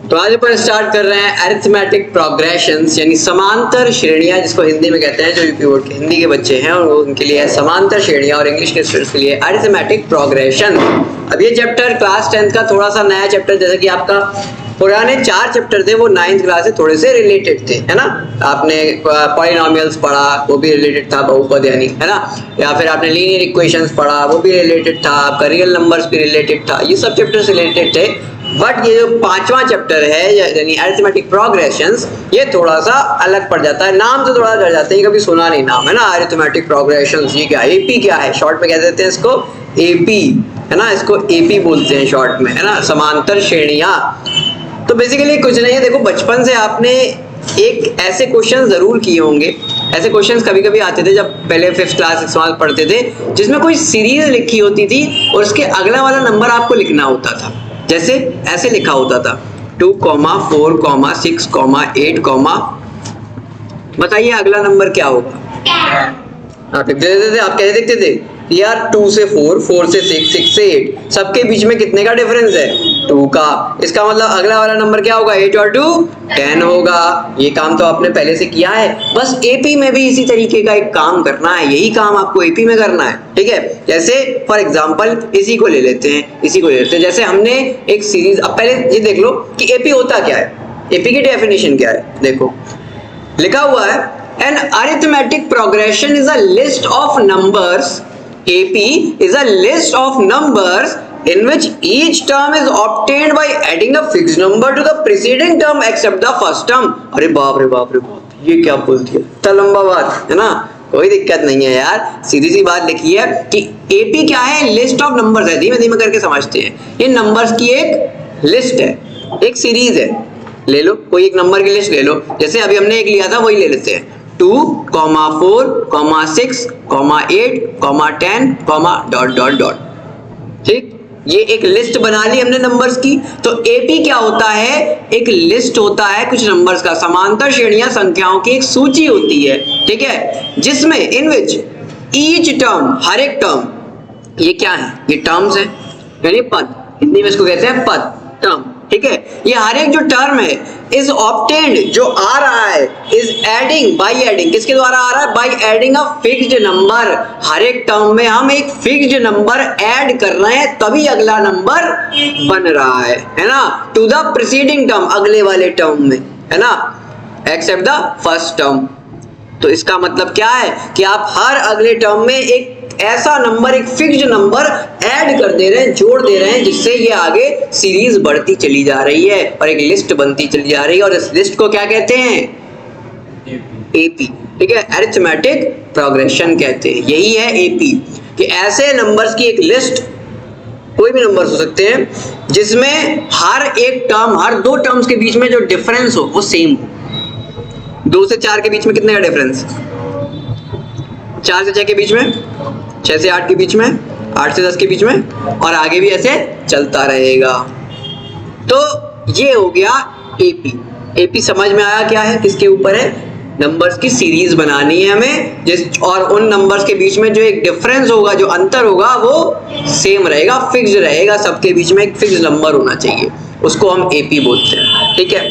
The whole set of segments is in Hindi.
तो आज अपन स्टार्ट कर रहे हैं अरिथमेटिक प्रोग्रेशंस यानी समांतर श्रेणियां, जिसको हिंदी में कहते हैं। जो यूपी बोर्ड के हिंदी के बच्चे हैं और उनके लिए है समांतर श्रेणियां और इंग्लिश के स्टूडेंट्स के लिए अरिथमेटिक प्रोग्रेशन। अब ये चैप्टर क्लास 10th का थोड़ा सा नया चैप्टर, जैसे कि आपका पुराने 4 चैप्टर थे वो 9th क्लास से थोड़े से रिलेटेड थे, है ना। आपने पॉलिनोमियल्स पढ़ा, वो भी रिलेटेड था, बहुपद यानी, है ना। या फिर आपने लीनियर इक्वेशंस पढ़ा, वो भी रिलेटेड था। आपका रियल नंबर्स भी रिलेटेड था। ये सब चैप्टर्स रिलेटेड थे। बट ये जो 5वां चैप्टर है यानी अरिथमेटिक प्रोग्रेशंस, ये थोड़ा सा अलग पड़ जाता है। नाम तो थोड़ा डर जाते हैं, कभी सुना नहीं नाम, है ना। अरिथमेटिक प्रोग्रेशंस, ये क्या, एपी क्या है, शॉर्ट में कह देते हैं इसको एपी, है ना। इसको एपी बोलते हैं शॉर्ट में, है ना, समांतर श्रेणियां। तो बेसिकली कुछ नहीं है, देखो बचपन से आपने एक ऐसे क्वेश्चन जरूर किए होंगे। ऐसे क्वेश्चंस कभी कभी आते थे जब पहले 5th क्लास 6th क्लास पढ़ते थे, जिसमें कोई सीरीज लिखी होती थी और उसके अगला वाला नंबर आपको लिखना होता था। जैसे ऐसे लिखा होता था 2, 4, 6, 8, बताइए अगला नंबर क्या होगा। आप लिखते थे, आप कैसे लिखते थे यार, 2 से 4, 4 से 6, 6 से 8, सबके बीच में कितने का डिफरेंस है, 2 का। इसका मतलब अगला वाला नंबर क्या होगा, 8 और 2 10 होगा। ये काम तो आपने पहले से किया है। बस एपी में भी इसी तरीके का एक काम करना है, यही काम आपको एपी में करना है, ठीक है। जैसे फॉर एग्जांपल इसी को ले लेते हैं, जैसे हमने एक सीरीज, अब पहले ये देख लो कि एपी होता क्या है। एपी की डेफिनेशन क्या है, देखो लिखा हुआ है, an arithmetic progression is a list of numbers. AP is a list of numbers in which each term is obtained by adding a fixed number to the preceding term except the first term. अरे बाप रे बाप रे बाप, ये क्या बोल दिया, इतना लंबा बात, है ना। कोई दिक्कत नहीं है यार, सीधी सी बात लिखी है कि AP क्या है, लिस्ट ऑफ नंबर्स है। धीमे धीमे करके समझते हैं। ये नंबर्स की एक लिस्ट है, एक सीरीज है। ले लो कोई एक नंबर की लिस्ट ले लो, जैसे अभी हमने एक लिया था वही ले लेते हैं, 2, 4, 6, 8, 10, ... ठीक, ये एक लिस्ट बना ली हमने नंबर्स की। तो एपी क्या होता है, एक लिस्ट होता है कुछ नंबर्स का। समांतर श्रेणियां संख्याओं की एक सूची होती है, ठीक है, जिसमें इन विच ईच टर्म, हर एक टर्म, ये क्या है, ये टर्म्स है यानी पद, हिंदी में इसको कहते हैं पद, टर्म, ठीक है। ये हर एक जो टर्म है इज ऑब्टेन्ड, जो आ रहा है, इज एडिंग, बाय एडिंग, किसके द्वारा आ रहा है, by adding a fixed number. हर एक टर्म में हम एक फिक्स्ड नंबर ऐड कर रहे हैं, तभी अगला नंबर बन रहा है ना, टू द प्रीसीडिंग टर्म, अगले वाले टर्म में, है ना, एक्सेप्ट द फर्स्ट टर्म। तो इसका मतलब क्या है कि आप हर अगले टर्म में एक ऐसा नंबर, एक फिक्स्ड नंबर ऐड कर दे रहे हैं, जोड़ दे रहे हैं, जिससे ये आगे सीरीज बढ़ती चली जा रही है और एक लिस्ट बनती चली जा रही है। और इस लिस्ट को क्या कहते हैं, एपी, ठीक है, अरिथमेटिक प्रोग्रेशन कहते हैं। यही है एपी, कि ऐसे नंबर्स की एक लिस्ट, कोई भी नंबर्स हो सकते हैं, जिसमें हर एक टर्म, हर 2 टर्म्स के बीच में जो डिफरेंस हो वो सेम हो। 2 से 4 के बीच में कितने का डिफरेंस, 4 से 6 के बीच में, 6 से 8 के बीच में, 8 से 10 के बीच में, और आगे भी ऐसे चलता रहेगा। तो ये हो गया एपी। एपी समझ में आया क्या है, किसके ऊपर है, नंबर्स की सीरीज बनानी है हमें, जिस और उन नंबर्स के बीच में जो एक डिफरेंस होगा, जो अंतर होगा, वो सेम रहेगा, फिक्स्ड रहेगा, सबके बीच में एक फिक्स्ड नंबर होना चाहिए, उसको हम एपी बोलते हैं, ठीक है।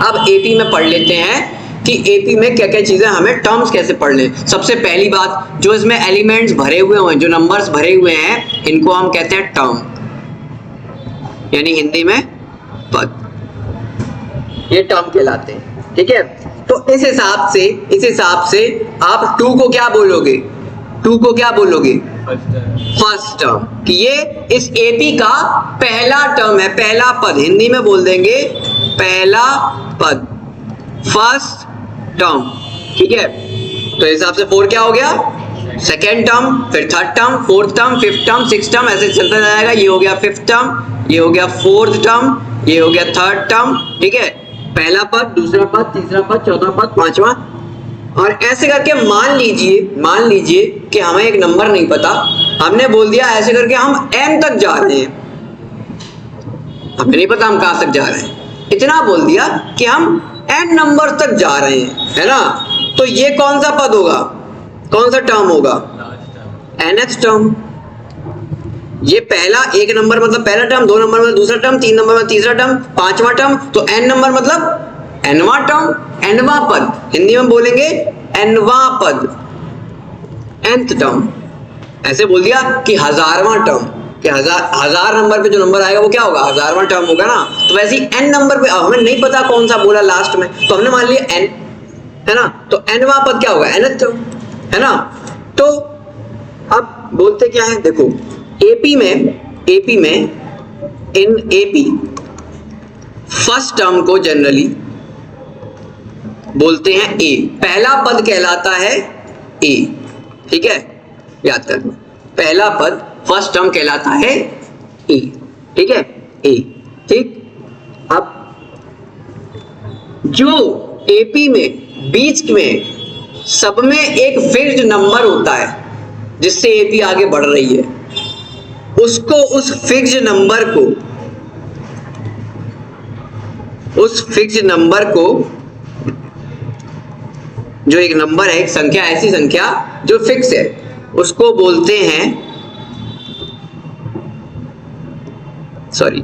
अब एपी में पढ़ लेते हैं कि एपी में क्या क्या चीजें, हमें टर्म्स कैसे पढ़ लें। सबसे पहली बात, जो इसमें एलिमेंट्स भरे हुए हैं, जो नंबर्स भरे हुए हैं, इनको हम कहते हैं टर्म, यानी हिंदी में पद, ये टर्म कहलाते हैं, ठीक है। तो इस हिसाब से आप 2 को क्या बोलोगे, 2 को क्या बोलोगे, फर्स्ट टर्म, कि ये इस एपी का पहला टर्म है, पहला पद, हिंदी में बोल देंगे पहला पद, फर्स्ट टर्म, ठीक है। तो इस हिसाब से 4 क्या हो गया, सेकेंड टर्म, फिर third term, fourth term, fifth term, sixth term, ऐसे चलता जाएगा। ये हो गया फिफ्थ टर्म, ये हो गया फोर्थ टर्म, ये हो गया थर्ड टर्म, ठीक है। पहला पद, दूसरा पद, तीसरा पद, चौथा पद, पांचवा, और ऐसे करके मान लीजिए कि हमें एक नंबर नहीं पता, हमने बोल दिया ऐसे करके हम n तक जा रहे हैं, हमें नहीं पता हम कहां तक जा रहे हैं, इतना बोल दिया कि हम n नंबर तक जा रहे हैं, है ना। तो ये कौन सा पद होगा, कौन सा टर्म होगा, nth टर्म, ये पहला एक नंबर मतलब पहला टर्म, 2 नंबर मतलब दूसरा टर्म, 3 नंबर मतलब तीसरा टर्म, 5वां टर्म, तो n नंबर मतलब nवां टर्म, nवां पद, हिंदी में बोलेंगे nवां पद, nth टर्म। ऐसे बोल दिया कि 1000वां टर्म, कि हजार नंबर पे जो नंबर आएगा वो क्या होगा, 1000वां टर्म होगा ना। तो वैसे ही n नंबर पे हमें नहीं पता कौन सा बोला लास्ट में, तो हमने मान लिया n, है ना। तो nवां पद क्या होगा, nth टर्म, है ना। तो अब बोलते क्या है, देखो एपी में इन एपी फर्स्ट टर्म को जनरली बोलते हैं ए, पहला पद कहलाता है ए, ठीक है, याद कर, पहला पद फर्स्ट टर्म कहलाता है ए, ठीक है, ए, ठीक। अब जो एपी में बीच में सब में एक फिक्स्ड नंबर होता है जिससे एपी आगे बढ़ रही है, उसको उस फिक्स्ड नंबर को जो एक नंबर है, एक संख्या, ऐसी संख्या जो फिक्स है, उसको बोलते हैं, सॉरी,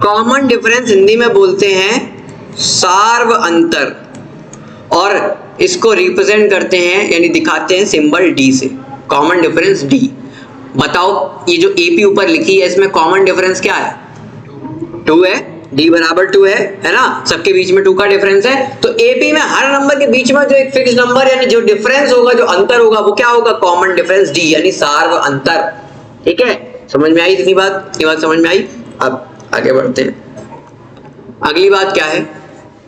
कॉमन डिफरेंस हिंदी में बोलते हैं सार्व अंतर, और इसको रिप्रेजेंट करते हैं यानी दिखाते हैं सिंबल डी से, कॉमन डिफरेंस डी। बताओ ये जो एपी ऊपर लिखी है इसमें कॉमन डिफरेंस क्या है, 2 है, डी बराबर 2 है ना, सबके बीच में 2 का डिफरेंस है। तो एपी में हर नंबर के बीच में जो एक फिक्स नंबर यानी जो डिफरेंस होगा, जो अंतर होगा, वो क्या होगा, कॉमन डिफरेंस डी यानी सार्व अंतर, ठीक है। समझ में आई इतनी बात, ये बात समझ में आई। अब आगे बढ़ते हैं, अगली बात क्या है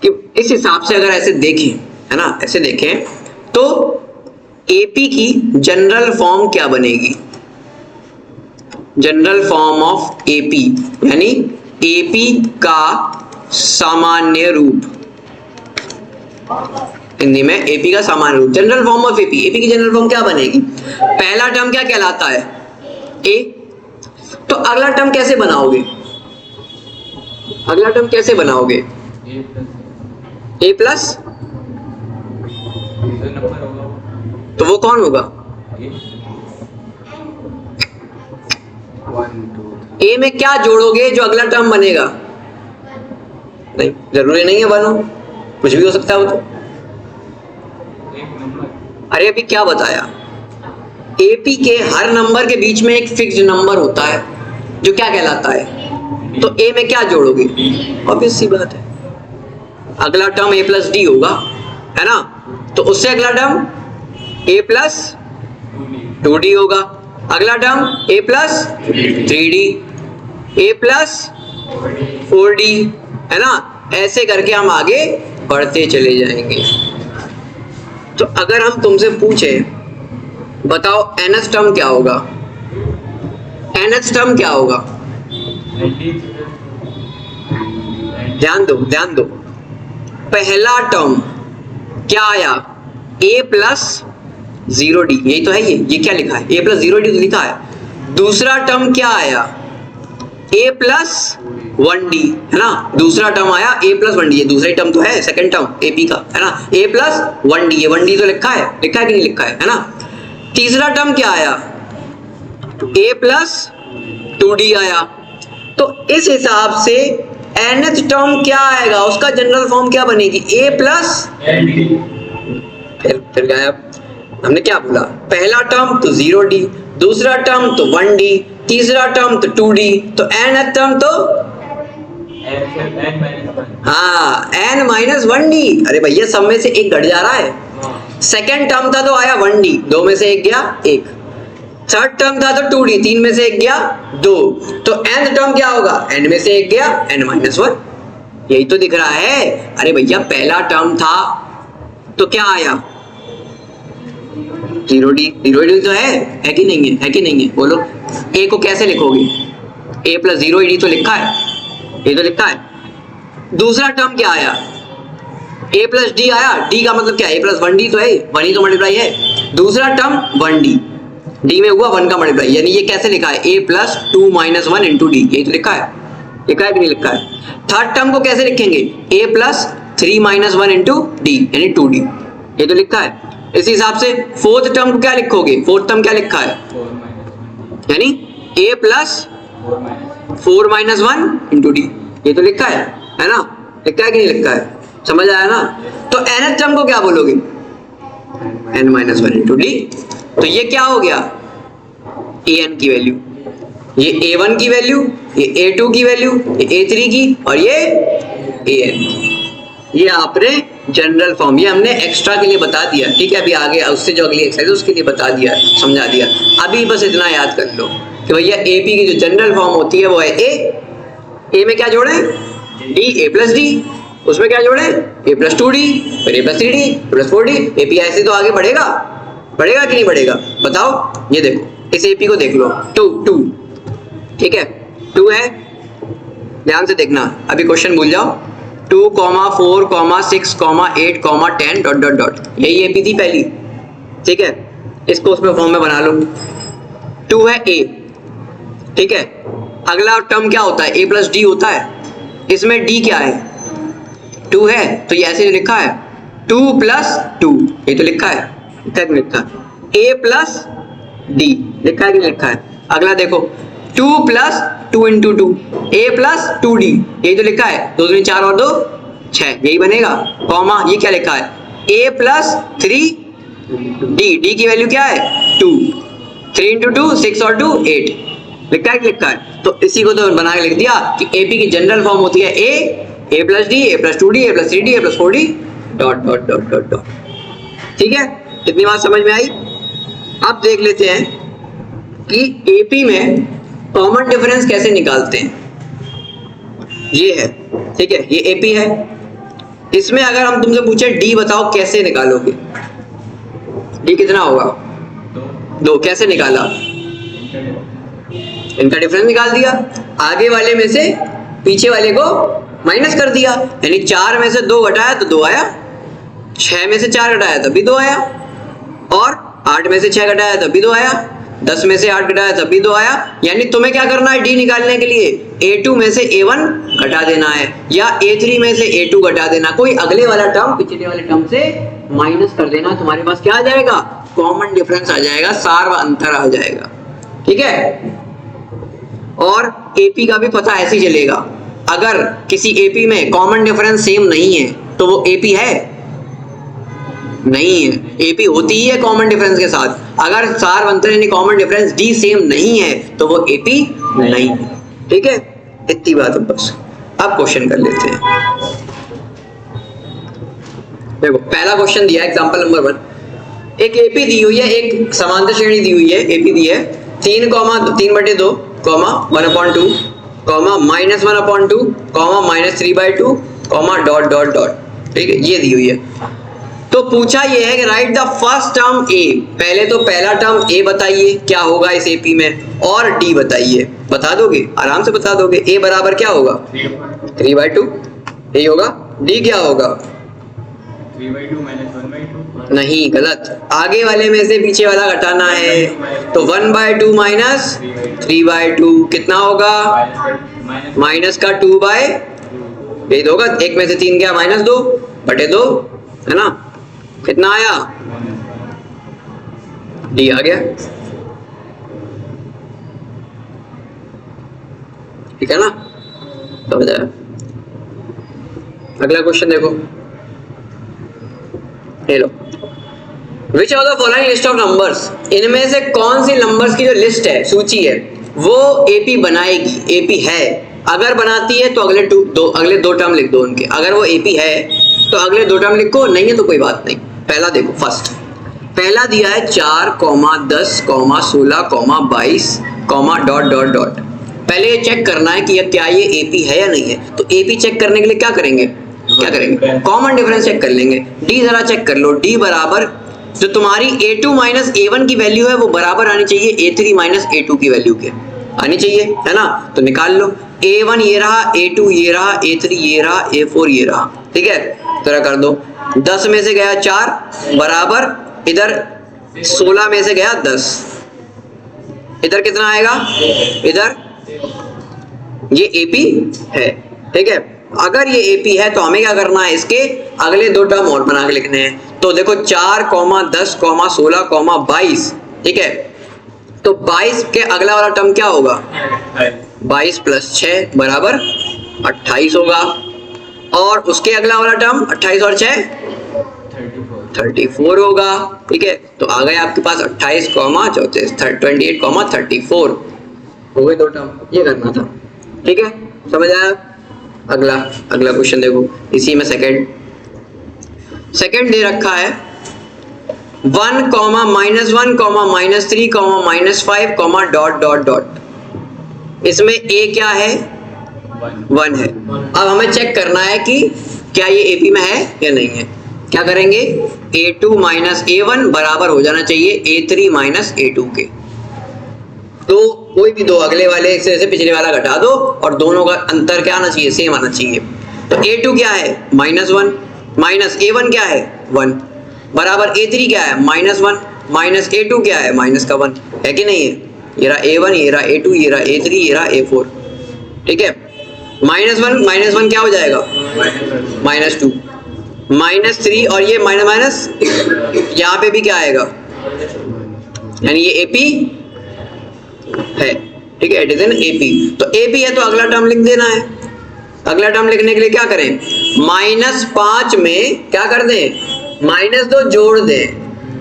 कि इस हिसाब से अगर ऐसे देखें, है ना, ऐसे देखें तो एपी की जनरल फॉर्म क्या बनेगी, जनरल फॉर्म ऑफ एपी यानी एपी का सामान्य रूप, हिंदी में एपी का सामान्य रूप, general form of AP, AP की जनरल फॉर्म क्या बनेगी, पहला टर्म क्या कहलाता है, ए, तो अगला टर्म कैसे बनाओगे, अगला टर्म कैसे बनाओगे, ए प्लस, तो वो कौन होगा, ए में क्या जोड़ोगे जो अगला टर्म बनेगा, नहीं जरूरी नहीं है बनो, कुछ भी हो सकता है वो तो। अरे अभी क्या बताया, एपी के हर नंबर के बीच में एक फिक्स्ड नंबर होता है जो क्या कहलाता है, तो ए में क्या जोड़ोगे, ऑब्वियस सी बात है, अगला टर्म ए प्लस डी होगा, है ना। तो उससे अगला टर्म ए प्लस 2d होगा, अगला टर्म ए प्लस 3d, ए प्लस 4d, है ना। ऐसे करके हम आगे बढ़ते चले जाएंगे। तो अगर हम तुमसे पूछे बताओ nth टर्म क्या होगा, nth टर्म क्या होगा, ध्यान दो, पहला टर्म क्या आया, a प्लस 0d, यही तो है, ये क्या लिखा है, a प्लस 0d तो लिखा है। दूसरा टर्म क्या आया, a प्लस 1d, है ना, दूसरा टर्म आया a प्लस 1d, ये दूसरा टर्म तो है, सेकंड टर्म AP का, है ना, a प्लस 1d, ये 1d तो लिखा है कि नहीं लिखा है ना। तीसरा टर्म क्या आया, a प्लस 2d आया। तो इस हिसाब से nth टर्म क्या आएगा, उसका जनरल फॉर्म क्या बनेगी, a प्लस, फिर गायब। हमने क्या बोला, पहला टर्म तो 0d, दूसरा टर्म तो 1d, तीसरा टर्म तो 2d, तो nth टर्म तो हाँ n-1d। अरे भैया सब में से एक घट जा रहा है, सेकेंड टर्म था तो आया 1d, 2 में से एक गया 1, थर्ड टर्म था तो 2d, 3 में से एक गया 2, तो nth टर्म क्या होगा, n में से एक गया n-1, यही तो दिख रहा है। अरे भैया पहला टर्म था तो क्या आया 0d, 0d तो है कि नहीं है, कि नहीं है, बोलो। a को कैसे लिखोगे, a प्लस 0d तो लिखा है, ये तो लिखा है। दूसरा टर्म क्या आया, a प्लस d आया, d का मतलब क्या है, a प्लस 1d तो है, 1 ही तो मल्टीप्लाई है। दूसरा टर्म 1d, d में हुआ 1 का मल्टीप्लाई, यानी ये कैसे लिखा है, a plus 2 minus 1 into D, यही तो लिखा है कि नहीं लिखा है। थर्ड टर्म को कैसे लिखेंगे, a plus 3 minus 1 into D यानी 2d, ये तो लिखा है। इस हिसाब से फोर्थ टर्म को क्या लिखोगे, फोर्थ टर्म क्या लिखा है, यानी a plus 4 minus 1 into D, ये तो लिखा है ना, लिखा है कि नहीं लिखा है, समझ आया ना। तो nth टर्म को क्या बोलोगे, n माइनस 1 इंटू डी। तो ये क्या हो गया, an की वैल्यू, ये a1 की वैल्यू, ये a2 की वैल्यू, ये a3 की, और ये an की। ये आपने जनरल फॉर्म, ये हमने एक्स्ट्रा के लिए बता दिया, ठीक है। अभी आगे उससे जो अगली एक्सरसाइज उसके लिए बता दिया, समझा दिया। अभी बस इतना याद कर लो कि भैया AP की जो जनरल फॉर्म होती है वो है a में क्या जोड़े, d, a प्लस डी, उसमें क्या जोड़े, a प्लस 2d, फिर a plus 3d, a plus 4d। AP ऐसे तो आगे बढ़ेगा, बढ़ेगा कि नहीं बढ़ेगा, बताओ। ये देखो इस AP को देख लो, 2, ठीक है, 2 है, ध्यान से देखना, अभी क्वेश्चन भूल जाओ। 2, 4, 6, 8, 10 डॉट डॉट डॉट, यही AP थी पहली, ठीक है। इसको उसमें फॉर्म में बना लो, 2 है A, ठीक है। अगला टर्म क्या होता है, A प्लस डी होता है, इसमें D क्या है, 2 है, तो ये ऐसे लिखा है 2 प्लस 2, ये तो लिखा है, लिखा है A प्लस D, लिखा है कि नहीं लिखा है। अगला देखो 2 plus 2 into 2, A plus 2D, यही तो लिखा है, 2 दूनी 4 और 2 6, यही बनेगा, कॉमा ये क्या लिखा है, A प्लस 3D, D की वैल्यू क्या है 2, 3 इंटू 2 6 और 2 8, लिखा है कि लिखा है। तो इसी को तो बना के लिख दिया कि AP की जनरल फॉर्म होती है A plus D, A plus 2D, A plus 3D, A plus 4D dot dot dot dot dot, ठीक है। इतनी बात समझ में आई। अब देख लेते हैं कि AP में कॉमन डिफरेंस कैसे निकालते हैं। ये है, ठीक है, ये AP है, इसमें अगर हम तुमसे पूछे D बताओ कैसे निकालोगे, D कितना होगा, 2, कैसे निकाला, इनका डिफरेंस निकाल दिया, आगे वाले में से पीछे वाले को माइनस कर दिया, यानी 4 में से 2 घटाया तो 2 आया, 6 में से 4 घटाया तब भी 2 आया, और 8 में से 6 घटाया तब भी 2 आया, 10 में से 8 घटाया तब भी 2 आया। यानी तुम्हें क्या करना है, D निकालने के लिए A2 में से A1 घटा देना है, या A3 में से A2 घटा देना, कोई अगले वाला टर्म पिछले वाले टर्म से माइनस कर देना, तुम्हारे पास क्या आ जाएगा, कॉमन डिफरेंस आ जाएगा, सार व अंतर आ जाएगा, ठीक है। और AP का भी पता ऐसे ही चलेगा, अगर किसी AP में कॉमन डिफरेंस सेम नहीं है तो वो AP है, नहीं है, AP होती ही है कॉमन डिफरेंस के साथ। अगर सार अंतर यानी कॉमन डिफरेंस D सेम नहीं है तो वो AP नहीं है, ठीक है। इतनी बात है बस। अब क्वेश्चन कर लेते हैं। देखो पहला क्वेश्चन दिया है, एग्जांपल नंबर 1, एक AP दी हुई है, एक समांतर श्रेणी दी हुई है, AP दी है 3, 3/2, 1/2, -1/2, -3/2, डॉट डॉट डॉट, ठीक है, ये दी हुई है। तो पूछा ये है कि right the first term A, पहले तो पहला टर्म A बताइए क्या होगा इस AP में, और D बताइए, बता दोगे, आराम से बता दोगे। A बराबर क्या होगा, 3/2, यही होगा। D क्या होगा, 3/2 -1/2, नहीं, गलत, आगे वाले में से पीछे वाला घटाना है, तो 1/2 माइनस 3/2 कितना होगा, माइनस का 2/, यही होगा, 1 में से 3 गया -2/2, है ना, कितना आया, D आ गया, ठीक है ना, समझ आया। अगला क्वेश्चन देखो, ले लो, which of the following list of numbers, इनमें से कौन सी नंबर्स की जो लिस्ट है, सूची है, वो AP बनाएगी, AP है, अगर बनाती है तो अगले दो टर्म लिख दो उनके, अगर वो AP है तो अगले 2 टर्म लिखो, नहीं है तो कोई बात नहीं। पहला देखो, फर्स्ट पहला दिया है 4, 10, 16, 22, डॉट डॉट डॉट। पहले ये चेक करना है कि क्या ये AP है या नहीं है। तो AP चेक करने के लिए क्या करेंगे, कॉमन डिफरेंस चेक कर लेंगे। D जरा चेक कर लो, D बराबर जो तुम्हारी A2 माइनस A1 की वैल्यू है वो बराबर आनी चाहिए A3 माइनस A2 की वैल्यू के, आनी चाहिए, है ना। तो निकाल लो, A1 ये रहा, A2 ये रहा, A3 ये रहा, A4 ये रहा, ठीक है। तरह कर दो, 10 में से गया 4 बराबर, इधर 16 में से गया 10, इधर कितना आएगा, इधर ये AP है, ठीक है। अगर ये AP है तो हमें क्या करना है, इसके अगले 2 टर्म और बना के लिखने हैं। तो देखो 4, 10, 16, 22, ठीक है। तो 22 के अगला वाला टर्म क्या होगा? 22 + 6 बराबर 28 होगा। और उसके अगला वाला टर्म 28 और 6 34 होगा, ठीक है। तो आ गए आपके पास 28, 34, 28, 34 हो गए 2 टर्म। ये करना था, ठीक है, समझ आया? अगला क्वेश्चन देखो, इसी में सेकंड दे रखा है 1, -1, -3, -5, डॉट डॉट डॉट। इसमें a क्या है? 1 है। अब हमें चेक करना है कि क्या ये AP में है या नहीं है। क्या करेंगे? A2 - A1 बराबर हो जाना चाहिए A3 - A2 के। तो कोई भी दो अगले वाले एक से पिछले वाला घटा दो और दोनों का अंतर क्या आना चाहिए? सेम आना चाहिए। तो A2 क्या है? -1, माइनस A1 क्या है? 1 बराबर A3 क्या है? -1 माइनस A2 क्या है? -1 है कि नहीं है? ये रहा A1, ये रहा A2, ये रहा A3, ये रहा A4, ठीक है। -1 क्या हो जाएगा? -2 -3 और ये माइनस यहाँ पे भी क्या आएगा? यानी ये AP है, ठीक है, इट इज एन AP। तो AP है तो अगला टर्म लिख देना है। अगला टर्म लिखने के लिए क्या करें? -5 में क्या कर दें? -2 जोड़ दें।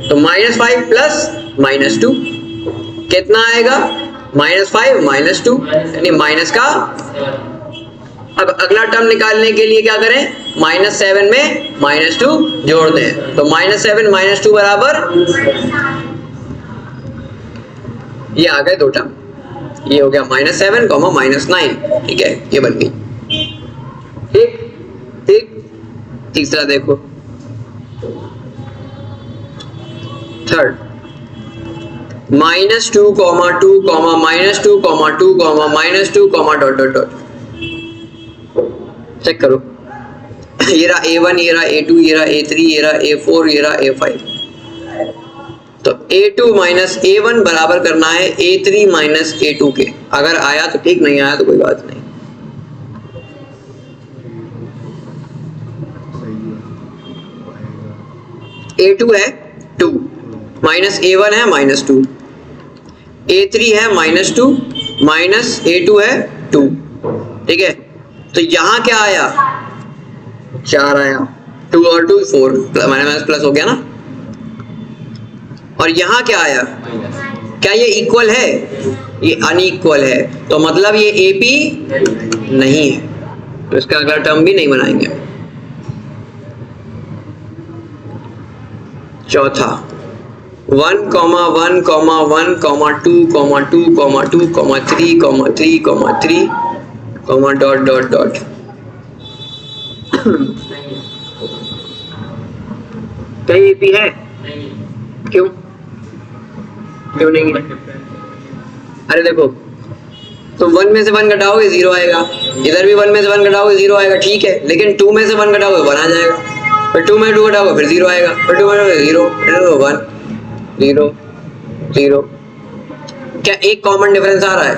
तो -5 + -2 कितना आएगा? -5 - 2 यानी माइनस का। अब अगला टर्म निकालने के लिए क्या करें? -7 में -2 जोड़ दें। तो -7 - 2 बराबर ये आ गए 2 टर्म। ये हो गया -7, -9, ठीक है, ये बन गई। ठीक। तीसरा देखो, third -2, -2, -2, -2, -2, dot dot dot. Check करो, ये रहा A1, ये रहा A2, ये रहा A3, ये रहा A4, ये रहा A5। तो A2 - A1 बराबर करना है A3 - A2 के। अगर आया तो ठीक, नहीं आया तो कोई बात नहीं। A2 है 2, -A1 है -2, A3 है -2, -A2 है 2, ठीक है। तो यहाँ क्या आया? 4 आया, 2 और 2 4, माइनस प्लस हो गया ना। और यहाँ क्या आया? क्या ये इक्वल है? ये अनइक्वल है, तो मतलब ये AP नहीं है, तो इसका अगला टर्म भी नहीं बनाएंगे। चौथा 1, 1, 1, 1, 2, 2, 2, 3, 3, डॉट डॉट डॉट। क्या ये AP है? क्यों नहीं है? अरे देखो, तो 1 में से 1 घटाओगे 0 आएगा, इधर भी 1 में से 1 घटाओगे 0 आएगा, ठीक है। लेकिन 2 में से 1 घटाओगे 1 आ जाएगा, फिर 2 में 2 घटाओगे फिर 0 आएगा, फिर 2 में 0, 1, 0, 0। क्या एक कॉमन डिफरेंस आ रहा है?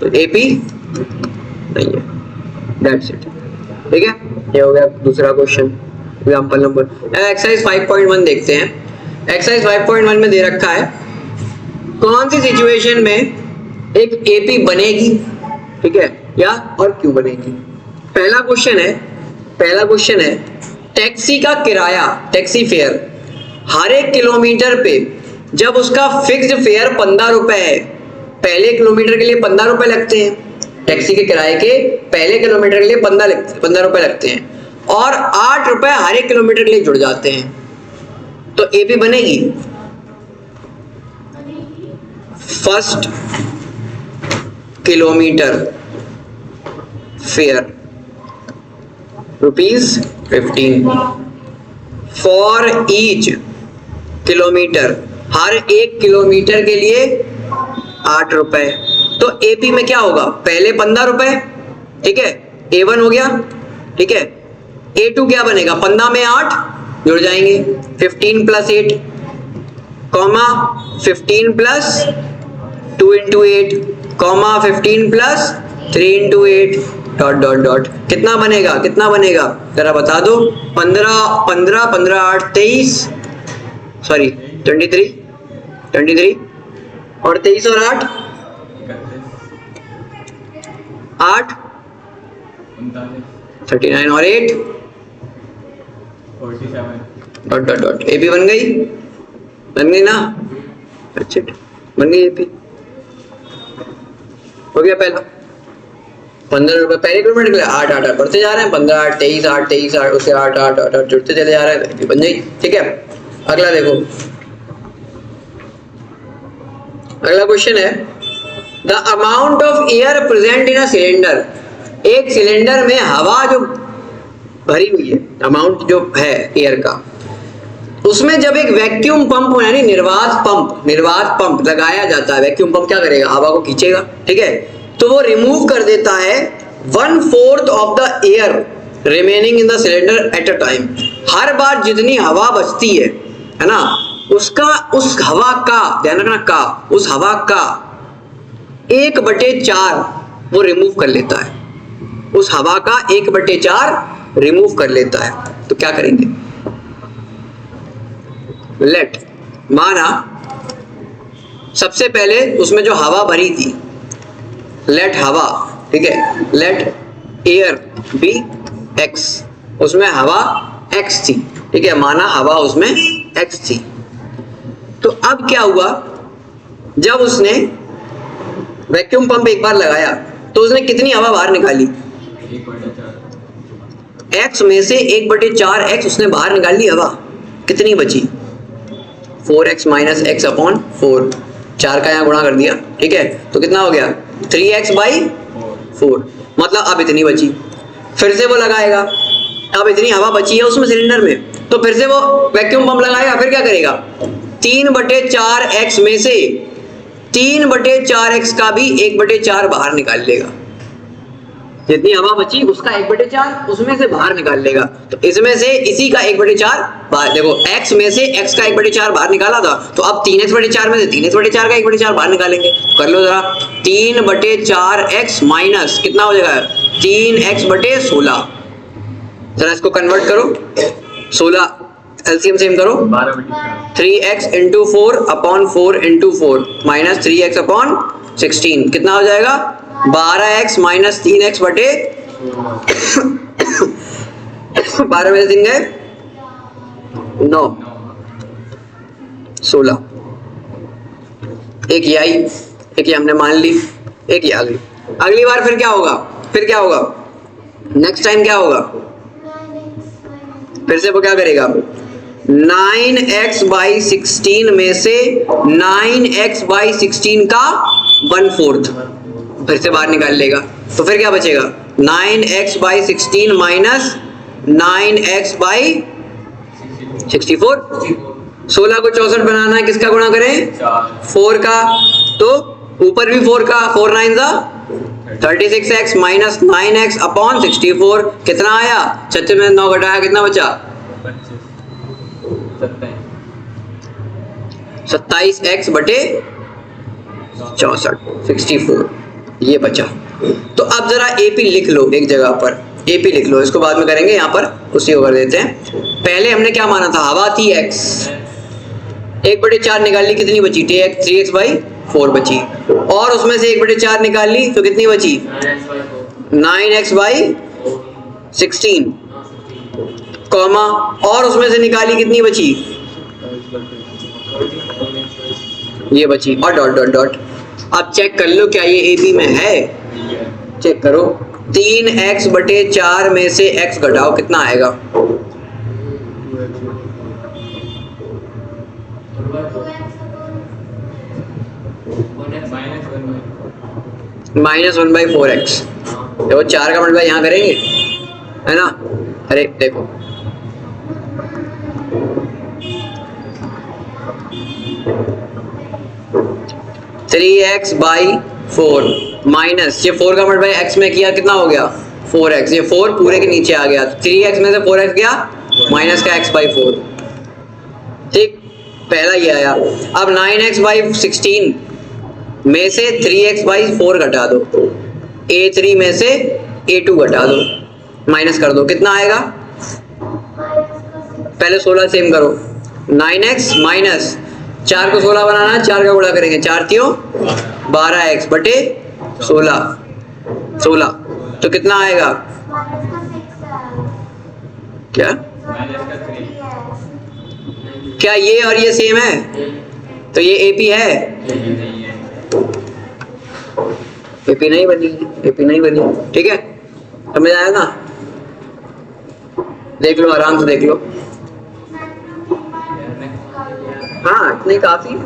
तो AP नहीं है, दैट्स इट, ठीक है। ये हो गया दूसरा क्वेश्चन, एग्जांपल नंबर। एक्सरसाइज 5.1 देखते हैं। एक्सरसाइज 5.1 में दे रखा है कौन सी सिचुएशन में एक AP बनेगी, ठीक है, या और क्यों बनेगी। पहला क्वेश्चन है टैक्सी का किराया, टैक्सी फेयर हर 1 किलोमीटर पे जब उसका फिक्स्ड फेयर 15 रुपए है, पहले किलोमीटर के लिए 15 रुपए लगते हैं, टैक्सी के किराए के पहले किलोमीटर के लिए 15 रुपए लगते हैं, और 8 रुपए हर 1 किलोमीटर के लिए जुड़ जाते हैं, तो AP बनेगी। First kilometre fair ₹15 for each kilometre, her 1 kilometre के लिए 8 रुपए। तो AP में क्या होगा? पहले 15 रुपए, ठीक है, A1 हो गया, ठीक है। A2 क्या बनेगा? 15 में 8 जुड़ जाएंगे, 15 + 8, 15 + 2 × 8, 15 + 3 × 8, डॉट डॉट डॉट कितना बनेगा, कितना बनेगा जरा बता दो। 15 15 15 8 23 सॉरी 23 और 23 और 8 8 39 और 8 47 डॉट डॉट डॉट एपी बन गई ना, अच्छा बन गई एपी। हो गया पहला 15 रुपए पहले किलोमीटर के लिए 8 8 8 बढ़ते जा रहे हैं, 15 8 23 8 23 8 उससे 8 8 8 8 जुड़ते चले जा रहे हैं, एपी बन जाएगी। ठीक है, अगला देखो, अगला क्वेश्चन है the amount of air present in a cylinder. एक सिलेंडर में हवा जो भरी हुई है, अमाउंट जो है एयर का, उसमें जब एक वैक्यूम पंप यानी निर्वात पंप लगाया जाता है, वैक्यूम पंप क्या करेगा, हवा को खींचेगा। ठीक है, तो वो रिमूव कर देता है 1/4 of the air remaining in the cylinder at a time. हर बार जितनी हवा बचती है ना, उसका उस हवा का ध्यान रखना, का उस हवा का 1/4 वो रिमूव कर लेता है, उस हवा का 1/4 रिमूव कर लेता है। तो क्या करेंगे, लेट माना सबसे पहले उसमें जो हवा भरी थी, लेट हवा, ठीक है, लेट एयर बी एक्स, उसमें हवा एक्स थी। ठीक है, माना हवा उसमें एक्स थी। तो अब क्या हुआ, जब उसने वैक्यूम पंप एक बार लगाया तो उसने कितनी हवा बाहर निकाली, एक्स में से 1/4 एक्स उसने बाहर निकाल ली हवा, कितनी बची 4x माइनस एक्स अपॉन 4, 4 का यहाँ गुणा कर दिया। ठीक है, तो कितना हो गया 3x/4, मतलब अब इतनी बची। फिर से वो लगाएगा, अब इतनी हवा बची है उसमें सिलेंडर में, तो फिर से वो वैक्यूम पंप लगाएगा, फिर क्या करेगा 3/4x में से 3/4x का भी 1/4 बाहर निकाल लेगा, जितनी हवा बची उसका 1/4 उसमें से बाहर निकाल लेगा। तो इसमें से इसी का 1/4 बाहर, देखो x में से x का 1/4 बाहर निकाला था, तो अब 3x/4 में से 3x/4 का 1/4 बाहर निकालेंगे। कर लो जरा, 3/4x माइनस कितना हो जाएगा 3x/16, जरा इसको कन्वर्ट करो, 16 एलसीएम सेम करो, 3x into 4 upon 4 into 4 minus 3x upon 16 कितना हो जाएगा 12x माइनस 3x बटे 12 में से 3 गए 9, 16, एक ये आई, एक ये हमने मान ली, एक ये आ गई। अगली बार फिर क्या होगा, नेक्स्ट टाइम क्या होगा, फिर से वो क्या करेगा 9x/16 में से 9x/16 का 1/4 फिर से बाहर निकाल लेगा, तो फिर क्या बचेगा 9x/16 माइनस 9x/64। 16 को 64 बनाना है, किसका गुणा करें 4 का, तो ऊपर भी 4 का, 4 9 36x माइनस 9x अपॉन 64 कितना आया, 36 में 9 घटाया कितना बचा 27x बटे 64 64 ये बचा। तो अब जरा एपी लिख लो एक जगह पर, एपी लिख लो, इसको बाद में करेंगे, यहाँ पर उसी को कर देते हैं। पहले हमने क्या माना था, हवा थी x, 1/4 निकाल ली, कितनी बची 3x/4 बची, और उसमें से 1/4 निकाल ली तो कितनी बची 9x/16 कॉमा, और उसमें से निकाली कितनी बची ये बची, और डॉट डॉट डॉट। अब चेक कर लो क्या ये एपी में है, चेक करो, 3x/4 में से x घटाओ कितना आएगा, -1/4x। देखो 4 का मल्टीप्लाई यहाँ करेंगे है ना, अरे देखो 3x/4 माइनस ये 4 का मल्टीप्लाई x में किया कितना हो गया 4x, ये 4 पूरे के नीचे आ गया, 3x में से 4x गया माइनस का x/4। ठीक, पहला ये आया। अब 9x/16 में से 3x/4 घटा दो, a3 में से A2 घटा दो, माइनस कर दो, कितना आएगा? पहले 16 सेम करो, 9x माइनस 4 को 16 बनाना है, 4 का गुणा करेंगे, 4 त्यों 12x बटे 16, तो कितना आएगा? क्या क्या ये और ये सेम है? तो ये AP है? AP नहीं बनी, AP नहीं बनी, ठीक है, समझ आया ना? देख लो, आराम से देख लो। हाँ इतने काफी है,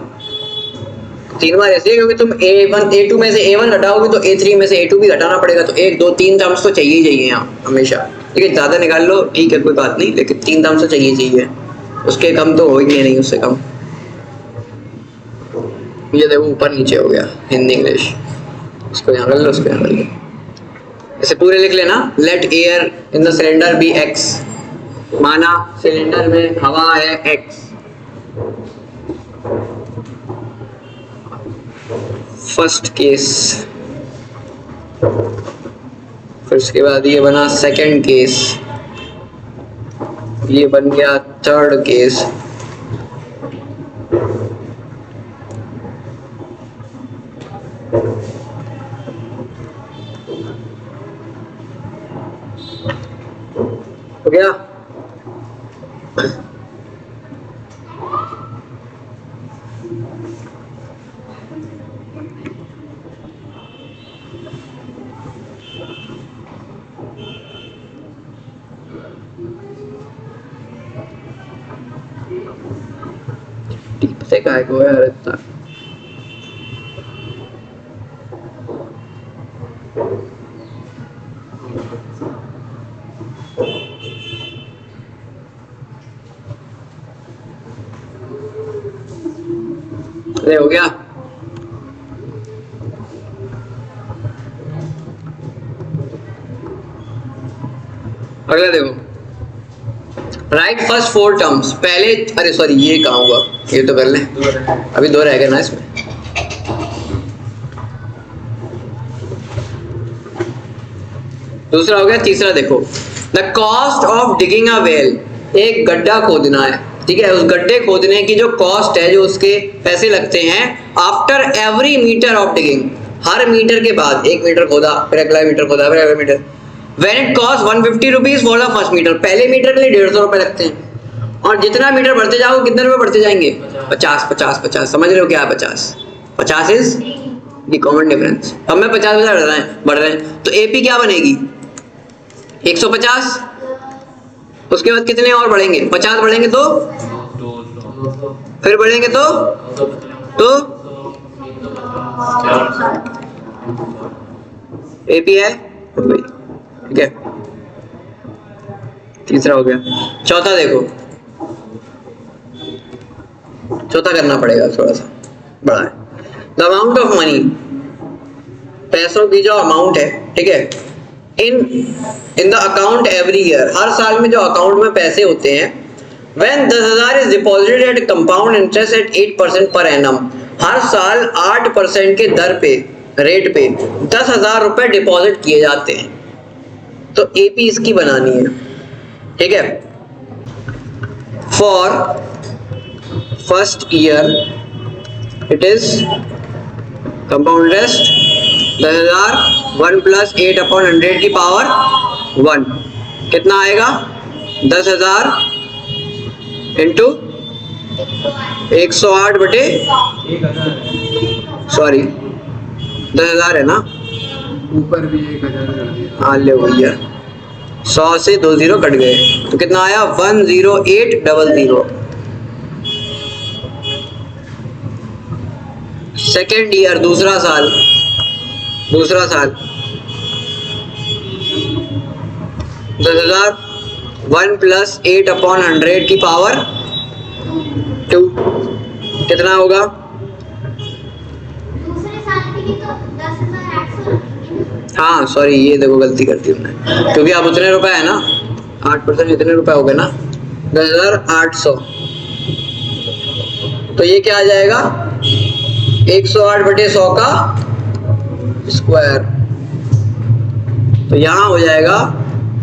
3 बार ऐसे, क्योंकि तुम A1 A2 में से A1 घटाओगे तो A3 में से A2 भी घटाना पड़ेगा, तो 1 2 3 टर्म्स तो चाहिए ही चाहिए यहाँ हमेशा, ठीक है, ज्यादा निकाल लो ठीक है कोई बात नहीं, लेकिन 3 टर्म्स तो चाहिए चाहिए, उसके कम तो होंगे नहीं, उससे कम। ये देखो ऊपर नीचे हो गया हिंदी इंग्लिश, इसको यहाँ कर लो, उसको यहाँ कर लो, ऐसे पूरे लिख लेना। Let air in the cylinder B x, माना सिलेंडर में हवा है x, फर्स्ट केस, फिर उसके बाद ये बना सेकंड केस, ये बन गया थर्ड केस, हो गया? टीप से काय को है इतना? अरे हो गया? अगला देखो, राइट फर्स्ट 4 टर्म्स, पहले, अरे सॉरी ये कहाँ हुआ, ये तो कर लें, अभी 2 रह गए ना इसमें। दूसरा हो गया, तीसरा देखो, the cost of digging a well, एक गड्ढा खोदना है, ठीक है, उस गड्ढे खोदने की जो कॉस्ट है, जो उसके पैसे लगते हैं, after every metre of digging, हर मीटर के बाद, 1 मीटर खोदा फिर अगला मीटर खोदा फिर अगला metre, when it cost 150 rupees for the first metre, पहले मीटर के लिए 150 रुपए लगते हैं, और जितना मीटर बढ़ते जाओ कितने रुपए बढ़ते जाएंगे? 50 50 50, समझ रहे हो क्या है 50 इज द कॉमन डिफरेंस। अब मैं 50 बढ़ रहे हैं, तो AP क्या बनेगी? 150, उसके बाद कितने और बढ़ेंगे? 50 बढ़ेंगे तो फिर बढ़ेंगे तो AP है, ठीक है, तीसरा हो गया। चौथा देखो, चौथा करना पड़ेगा, थोड़ा सा बड़ा है। द अमाउंट ऑफ मनी, पैसों की जो अमाउंट है, ठीक है, in the account every year, हर साल में जो अकाउंट में पैसे होते हैं, when 10,000 is deposited at compound interest at 8% per annum, हर साल 8% के दर पे, रेट पे 10,000 रुपए डिपॉजिट किए जाते हैं, तो AP इसकी बनानी है, ठीक है। For first year it is compound interest 10,000, 1 + 8/100 की पावर 1, कितना आएगा? 10,000 इंटू 108 बटे, सॉरी 10,000 है ना, ऊपर भी 1,000 कर दिया। हाँ ले भैया, 100 से 2 0 कट गए, तो कितना आया? 10800। सेकेंड ईयर, दूसरा साल 10,000, 1 + 8/100 की पावर 2, कितना होगा? हाँ सॉरी, ये देखो गलती कर दी हमने, क्योंकि अब उतने रुपए है ना, 8% इतने रुपए हो गए ना, 10,800, तो ये क्या आ जाएगा? 108 बटे 100 का स्क्वायर, तो यहाँ हो जाएगा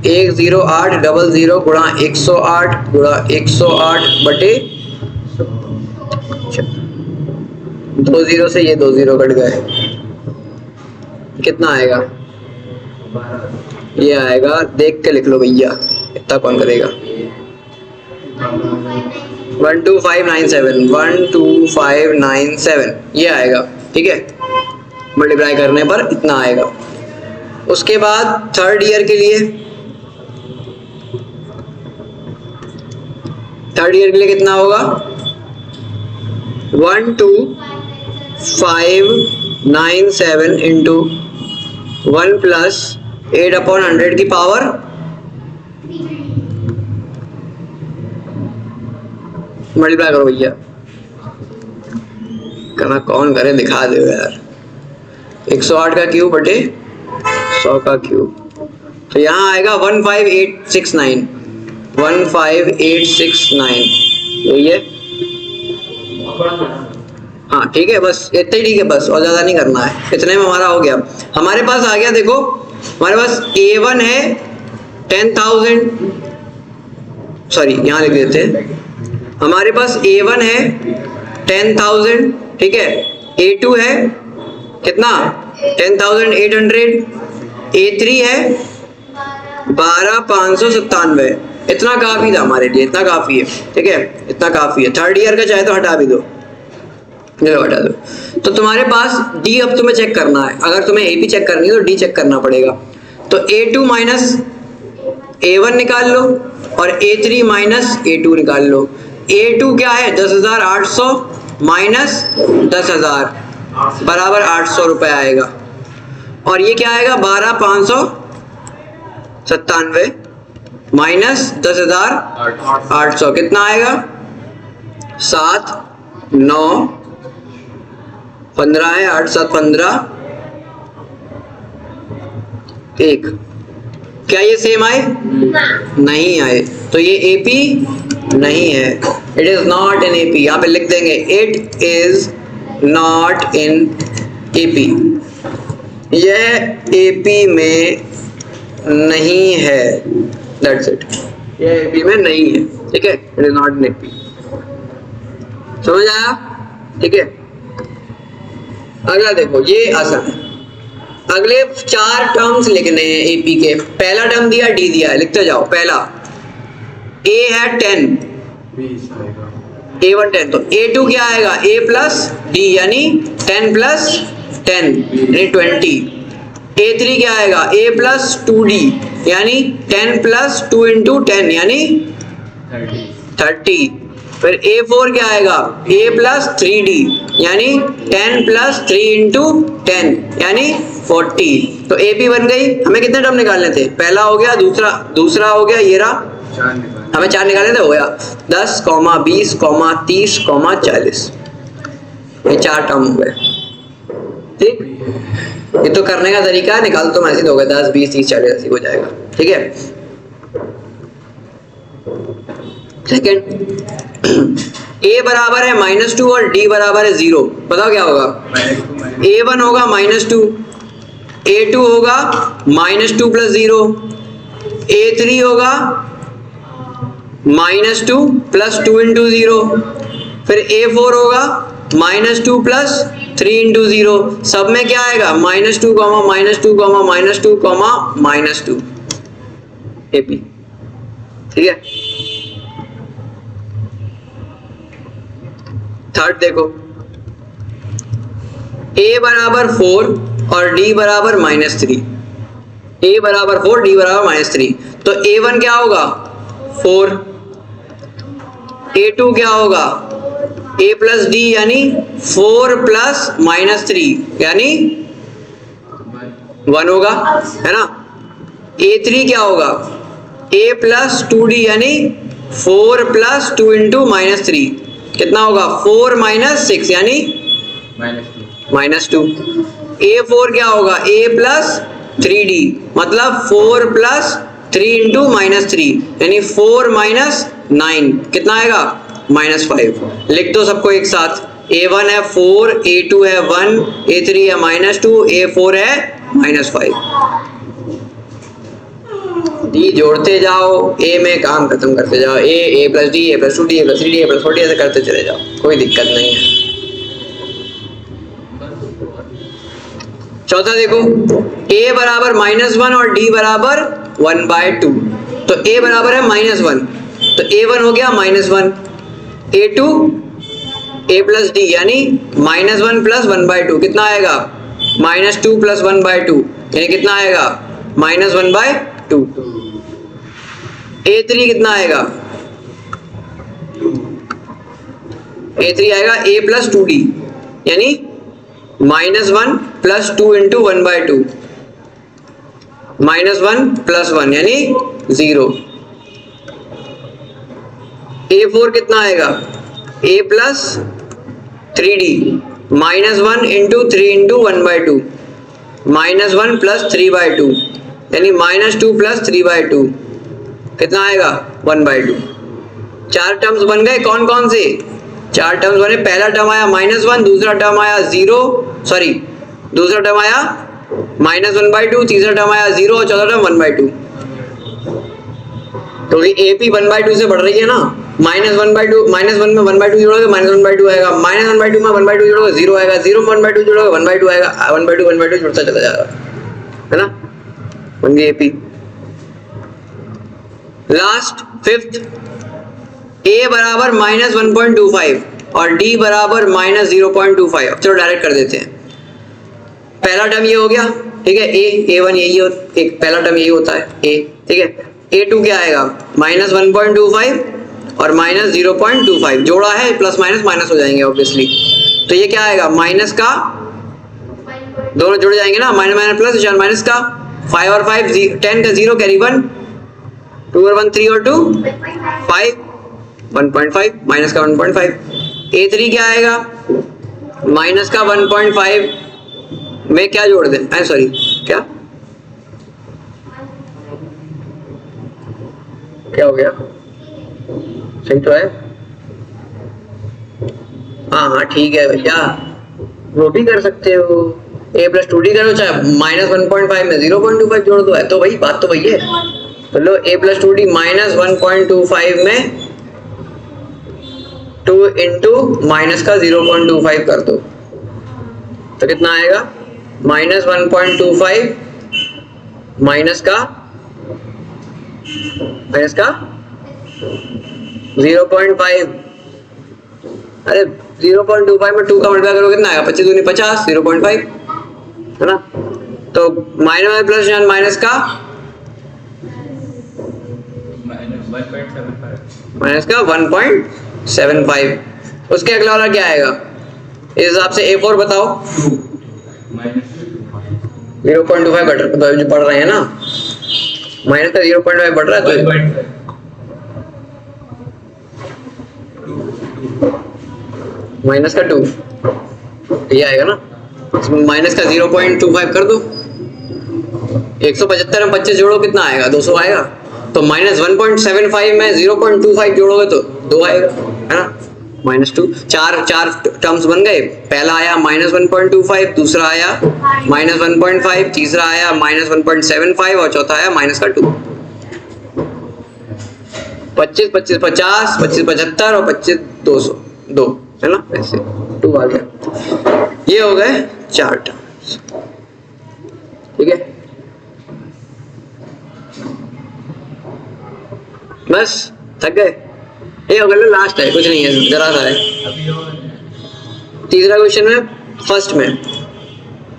10800 गुणा 108 गुणा 108 बटे 20 से ये 20 कट गए, कितना आएगा? ये आएगा, देख के लिख लो भैया, इतना कौन करेगा? 12597 ये आएगा, ठीक है। मल्टीप्लाई करने पर इतना आएगा। उसके बाद थर्ड ईयर के लिए कितना होगा? 12597 इंटू 1 प्लस 8/100 की पावर 3। मल्टीप्लाई करो भैया, करना कौन करे, दिखा दो यार। 108 का क्यूब बटे 100 का क्यूब, तो यहाँ आएगा 15869 यही है। हाँ ठीक है, बस इतना ही ठीक है, बस और ज्यादा नहीं करना है, इतने में हमारा हो गया। हमारे पास आ गया, देखो हमारे पास A1 है 10,000, सॉरी यहाँ लिख देते हैं, हमारे पास A1 है 10,000, ठीक है। A2 है कितना? 10,800। A3 है 12,597। इतना काफी था हमारे लिए, इतना काफी है, ठीक है, इतना काफी है। थर्ड ईयर का चाहे तो हटा भी दो, चलो हटा दो। तो तुम्हारे पास D अब तुम्हें चेक करना है, अगर तुम्हें AP चेक करनी है तो D चेक करना पड़ेगा। तो A2 माइनस A1 निकाल लो और A3 माइनस A2 निकाल लो। A2 क्या है? 10,800 माइनस 10,000 बराबर 800 रुपये आएगा। और ये क्या आएगा? 12,597 माइनस 10,800 कितना आएगा? 7 9 15 है, 8 7 15 1। क्या ये सेम आए? नहीं आए, तो ये AP नहीं है। It is not in AP। यहाँ पे लिख देंगे it is not in AP। यह AP में नहीं है, दैट्स इट। यह AP में नहीं है, ठीक है, it is not in AP। समझ आया? ठीक है। अगला देखो, ये आसान है। अगले 4 टर्म्स लिखने हैं AP के। पहला टर्म दिया, D दिया है, लिखते जाओ। पहला A है 10, A1 10, तो A2 क्या आएगा? A प्लस D यानी 10 प्लस 10 यानी 20। A3 क्या आएगा? A प्लस 2D यानी 10 प्लस 2 इंटू 10 यानी 30। फिर A4 क्या आएगा? A प्लस 3D यानी 10 प्लस 3 इंटू 10 यानी 40। तो AP बन गई। हमें कितने टर्म निकालने थे? पहला हो गया, दूसरा हो गया, ये रहा, हमें 4 निकालने थे, हो गया 10, 20, 30, 40। ये 4 टर्म हो गए, ठीक। ये तो करने का तरीका है, निकाल तो मैसेज हो गया 10, 20, 30, 40 ऐसे हो जाएगा, ठीक है। सेकेंड, A बराबर है -2 और D बराबर है 0। बताओ क्या होगा? A1 होगा -2, A2 होगा -2 प्लस 0, A3 होगा -2 प्लस 2 इंटू 0, फिर A4 होगा -2 प्लस 3 इंटू 0। सब में क्या आएगा? -2, -2, -2, -2 AP, ठीक है। थर्ड देखो, A बराबर 4 और D बराबर -3। A बराबर 4, D बराबर -3, तो A1 क्या होगा? 4। A2 क्या होगा? A प्लस D यानी 4 प्लस -3 यानी 1 होगा, है ना। A3 क्या होगा? A प्लस 2D यानी 4 प्लस 2 इंटू -3 कितना होगा? 4 माइनस 6 यानी -2। A4 क्या होगा? A प्लस 3D मतलब 4 प्लस 3 इंटू -3 यानी 4 माइनस 9 कितना आएगा? -5। लिख दो सबको एक साथ। A1 है 4, A2 है 1, A3 है -2, A4 है -5। डी जोड़ते जाओ, ए में काम खत्म करते जाओ, ए प्लस डी, ए प्लस 2d, ए प्लस 3d, ए प्लस 4d ऐसे करते चले जाओ, कोई दिक्कत नहीं है। चौथा देखो, a बराबर -1 और d बराबर 1/2, तो a बराबर है -1, तो a1 हो गया -1, a2 a प्लस डी यानी -1 प्लस 1/2 कितना आएगा, -2 प्लस 1/2 यानी कितना आएगा, -1/2। a3 कितना आएगा, a3 आएगा a प्लस 2d यानी -1 प्लस 2 इंटू 1/2, -1 प्लस 1 यानी 0। a4 कितना आएगा, a plus 3d -1 into 3 into 1/2, -1 plus 3/2 यानी -2 प्लस 3/2 कितना आएगा, 1/2। चार टर्म्स बन गए, कौन कौन से चार टर्म्स बने, पहला टर्म आया -1, दूसरा टर्म आया 0, सॉरी दूसरा टर्म आया -1/2, तीसरा टर्म आया 0 और चौथा टर्म 1/2। तो ये AP 1/2 से बढ़ रही है ना, -1/2, -1 में 1/2 जोड़ोगे -1/2 आएगा, -1/2 में 1/2 जोड़ोगे 0 आएगा, 0 में 1/2 जोड़ोगे 1/2 आएगा, 1/2 जुड़ता चला जाएगा, है ना, बन गई AP। लास्ट फिफ्थ, a बराबर -1.25 और d बराबर -0.25। अब चलो डायरेक्ट कर देते हैं, पहला टर्म ये हो गया, ठीक है, a1 यही एक पहला टर्म यही होता है a, ठीक है। a2 क्या आएगा, -1.25 और -0.25 जोड़ा है, प्लस माइनस हो जाएंगे ऑब्वियसली, तो ये क्या आएगा, माइनस का, दोनों जुड़ जाएंगे ना, माइनस प्लस, चार माइनस का, 5 और 5 10 का 0 कैरी 1, 2 और 1 3 और 2 5, 1.5 माइनस का 1.5। a3 क्या आएगा, माइनस का 1.5 में क्या जोड़ दें, सॉरी क्या क्या हो गया, सही तो है, हाँ ठीक है भैया, वो भी कर सकते हो, a प्लस 2d करो, चाहे -1.5 में 0.25 जोड़ दो, है तो वही बात, तो वही है, तो लो a प्लस 2d -1.25 में 2 इंटू माइनस का 0.25 कर दो, तो कितना आएगा, -1.25 माइनस का 0.5, अरे 0.25 में 2 का मल्टीप्लाई करो कितना आएगा, 25 दूनी 50, 0.5 है ना, तो माइनस प्लस माइनस का -1.75, उसके अगला वाला क्या आएगा, इस हिसाब से a4 बताओ, 0.25 जो पढ़ रहे हैं ना, माइनस का 0.5 बढ़ रहा है, तो माइनस का 2 ये आएगा ना, माइनस का 0.25 कर दो, 175 में 25 जोड़ो कितना आएगा, 200 आएगा, तो -1.75 में 0.25 जोड़ोगे तो 2 आएगा, है ना, -2। चार टर्म्स बन गए, पहला आया -1.25, दूसरा आया -1.5, तीसरा आया -1.75 और चौथा आया -2। 25 25 50, 25 75 और 25 200, 2 है ना, ऐसे 2 आ गया। ये हो गए 4 टर्म्स, ठीक है, बस थक गए, ये हो गया, लास्ट है, कुछ नहीं है, जरा सा है। तीसरा क्वेश्चन में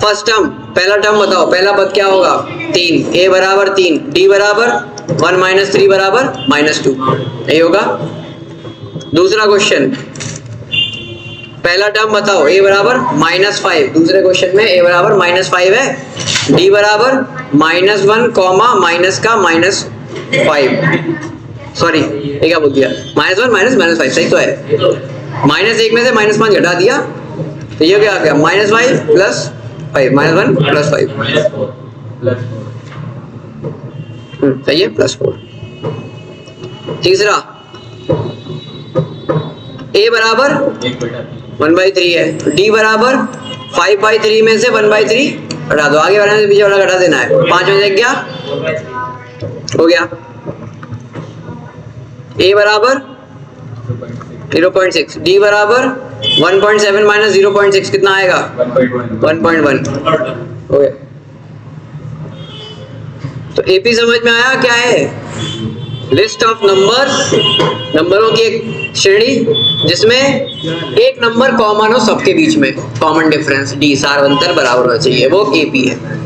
फर्स्ट टर्म, पहला टर्म बताओ, पहला पद क्या होगा, 3, a बराबर 3, d बराबर 1 - 3 बराबर -2, यही होगा। दूसरा क्वेश्चन, पहला टर्म बताओ, a बराबर -5, दूसरे क्वेश्चन में a बराबर -5 है, d बराबर -1 कॉमा माइनस का -5, सॉरी ये क्या बोल दिया, -1 -5 सही तो है, -1 में से -5 घटा दिया, तो ये क्या आ गया, -5 प्लस 5, -1 प्लस 5, सही है, +4। तीसरा, a बराबर 1/3 है, d बराबर 5/3 में से 1/3 हटा दो, आगे बढ़ाने से पीछे वाला घटा देना है, 5 में से गया हो गया। a बराबर 0.6, d बराबर 1.7 माइनस 0.6 कितना आएगा 1.1 हो गया। तो AP समझ में आया क्या है? लिस्ट ऑफ नंबर्स, नंबरों की एक श्रेणी जिसमें एक नंबर कॉमन हो सबके बीच में, कॉमन डिफरेंस d सार्वंतर बराबर होना चाहिए, वो AP है।